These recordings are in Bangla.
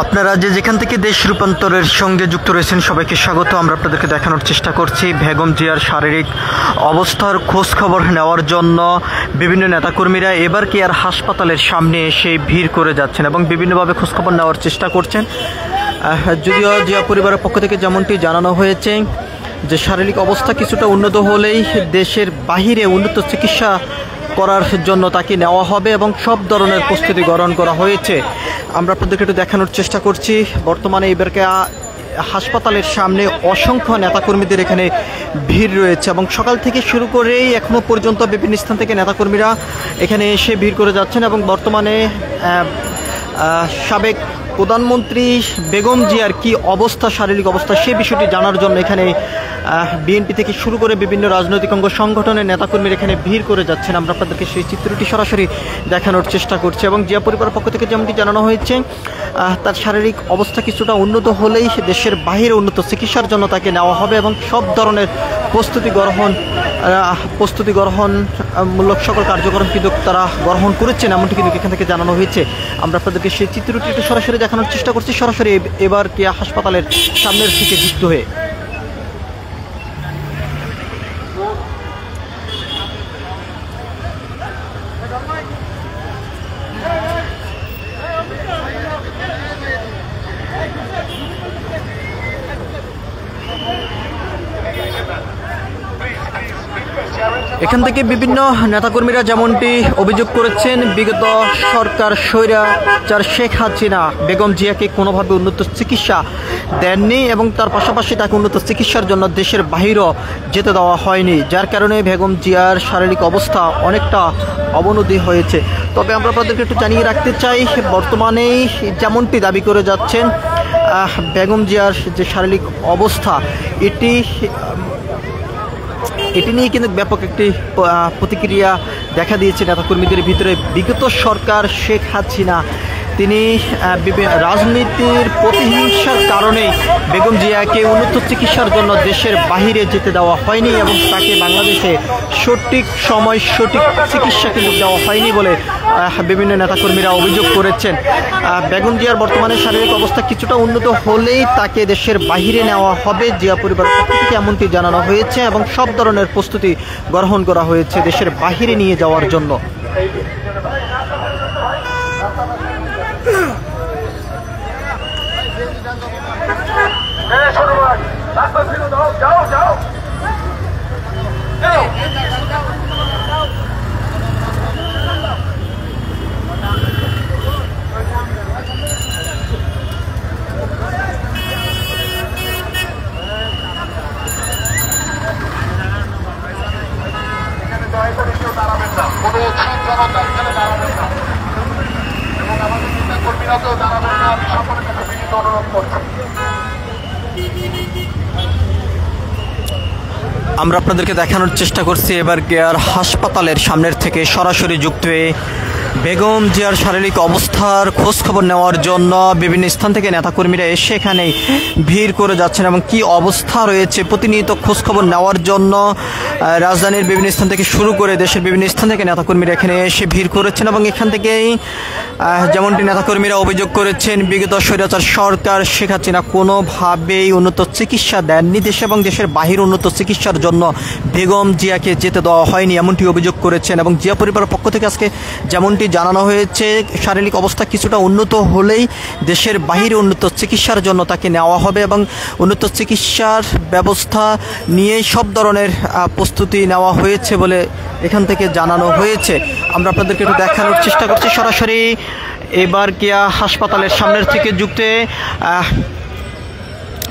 আপনারা যেখান থেকে দেশ রূপান্তরের সঙ্গে যুক্ত রয়েছেন সবাইকে স্বাগত। আমরা আপনাদেরকে দেখানোর চেষ্টা করছি বেগম জিয়ার শারীরিক অবস্থার খোঁজ খবর নেওয়ার জন্য বিভিন্ন নেতাকর্মীরা এবার কেয়ার হাসপাতালের সামনে এসে ভিড় করে যাচ্ছেন এবং বিভিন্নভাবে খোঁজখবর নেওয়ার চেষ্টা করছেন। যদিও জিয়া পরিবারের পক্ষ থেকে যেমনটি জানানো হয়েছে যে শারীরিক অবস্থা কিছুটা উন্নত হলেই দেশের বাহিরে উন্নত চিকিৎসা করার জন্য তাকে নেওয়া হবে এবং সব ধরনের প্রস্তুতি গ্রহণ করা হয়েছে। আমরা আপনাদেরকে একটু দেখানোর চেষ্টা করছি। বর্তমানে এবারকে হাসপাতালের সামনে অসংখ্য নেতাকর্মীদের এখানে ভিড় রয়েছে এবং সকাল থেকে শুরু করেই এখনও পর্যন্ত বিভিন্ন স্থান থেকে নেতাকর্মীরা এখানে এসে ভিড় করে যাচ্ছেন এবং বর্তমানে সাবেক প্রধানমন্ত্রী বেগম জিয়ার কি অবস্থা, শারীরিক অবস্থা, সে বিষয়টি জানার জন্য এখানে বিএনপি থেকে শুরু করে বিভিন্ন রাজনৈতিক অঙ্গ সংগঠনের নেতাকর্মীরা এখানে ভিড় করে যাচ্ছেন। আমরা আপনাদেরকে সেই চিত্রটি সরাসরি দেখানোর চেষ্টা করছি এবং জিয়া পরিবারের পক্ষ থেকে যেমনটি জানানো হয়েছে তার শারীরিক অবস্থা কিছুটা উন্নত হলেই দেশের বাহিরে উন্নত চিকিৎসার জন্য তাকে নেওয়া হবে এবং সব ধরনের প্রস্তুতি গ্রহণমূলক সকল কার্যক্রম কিন্তু তারা গ্রহণ করেছেন এমনটি কিন্তু এখান থেকে জানানো হয়েছে। আমরা আপনাদেরকে সেই চিত্রটি একটু সরাসরি দেখানোর চেষ্টা করছি, সরাসরি এবার কেয়া হাসপাতালের সামনের থেকে যুক্ত হয়ে। এখান থেকে বিভিন্ন নেতাকর্মীরা যেমনটি অভিযোগ করেছেন বিগত সরকার স্বৈরাচার শেখ হাসিনা বেগম জিয়াকে কোনোভাবে উন্নত চিকিৎসা দেননি এবং তার পাশাপাশি তাকে উন্নত চিকিৎসার জন্য দেশের বাহিরও যেতে দেওয়া হয়নি, যার কারণে বেগম জিয়ার শারীরিক অবস্থা অনেকটা অবনতি হয়েছে। তবে আমরা আপনাদেরকে একটু জানিয়ে রাখতে চাই বর্তমানেই যেমনটি দাবি করে যাচ্ছেন বেগম জিয়ার যে শারীরিক অবস্থা এটি নিয়ে কিন্তু ব্যাপক একটি প্রতিক্রিয়া দেখা দিয়েছে নেতাকর্মীদের ভিতরে। বিগত সরকার শেখ হাসিনা তিনি রাজনীতির প্রতিহিংসার কারণে বেগম জিয়াকে উন্নত চিকিৎসার জন্য দেশের বাহিরে যেতে দেওয়া হয়নি এবং তাকে বাংলাদেশে সঠিক সময় সঠিক চিকিৎসা কিন্তু দেওয়া হয়নি বলে বিভিন্ন নেতাকর্মীরা অভিযোগ করেছেন। বেগম জিয়ার বর্তমানে শারীরিক অবস্থা কিছুটা উন্নত হলেই তাকে দেশের বাহিরে নেওয়া হবে জিয়া পরিবারের পক্ষ থেকে এমনটি জানানো হয়েছে এবং সব ধরনের প্রস্তুতি গ্রহণ করা হয়েছে দেশের বাহিরে নিয়ে যাওয়ার জন্য। আমরা আপনাদেরকে দেখানোর চেষ্টা করছি এবার কেয়ার হাসপাতালের সামনের থেকে সরাসরি যুক্ত হয়ে বেগম জিয়ার শারীরিক অবস্থার খোঁজ খবর নেওয়ার জন্য বিভিন্ন স্থান থেকে নেতাকর্মীরা এসে এখানে ভিড় করে যাচ্ছেন এবং কি অবস্থা রয়েছে প্রতিনিয়ত খোঁজ খবর নেওয়ার জন্য রাজধানীর বিভিন্ন স্থান থেকে শুরু করে দেশের বিভিন্ন স্থান থেকে নেতাকর্মীরা এখানে এসে ভিড় করেছেন এবং এখান থেকেই যেমনটি নেতাকর্মীরা অভিযোগ করেছেন বিগত স্বৈরাচার সরকার শেখ হাসিনা কোনোভাবেই উন্নত চিকিৎসা দেননি দেশে এবং দেশের বাহির উন্নত চিকিৎসার জন্য বেগম জিয়াকে যেতে দেওয়া হয়নি এমনটি অভিযোগ করেছেন এবং জিয়া পরিবারের পক্ষ থেকে আজকে যেমনটি জানানো হয়েছে শারীরিক অবস্থা কিছুটা উন্নত হলেই দেশের বাহিরে উন্নত চিকিৎসার জন্য তাকে নেওয়া হবে এবং উন্নত চিকিৎসার ব্যবস্থা নিয়ে সব ধরনের প্রস্তুতি নেওয়া হয়েছে বলে এখান থেকে জানানো হয়েছে। আমরা আপনাদেরকে একটু দেখানোর চেষ্টা করছি সরাসরি এবার কেয়া হাসপাতালের সামনের থেকে যুক্ত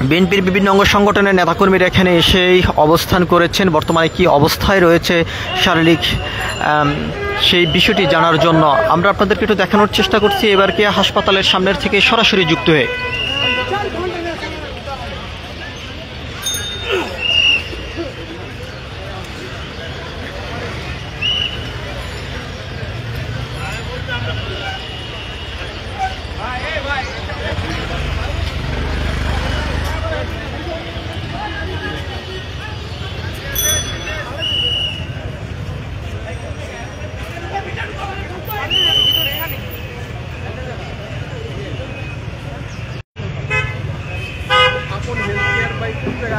বিএনপির বিভিন্ন অঙ্গ সংগঠনের নেতাকর্মীরা এখানে এসেই অবস্থান করেছেন। বর্তমানে কি অবস্থায় রয়েছে শারীরিক সেই বিষয়টি জানার জন্য আমরা আপনাদেরকে একটু দেখানোর চেষ্টা করছি এবার কেয়া হাসপাতালের সামনের থেকে সরাসরি যুক্ত হয়ে।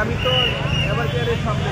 আমি তো এবার সামনে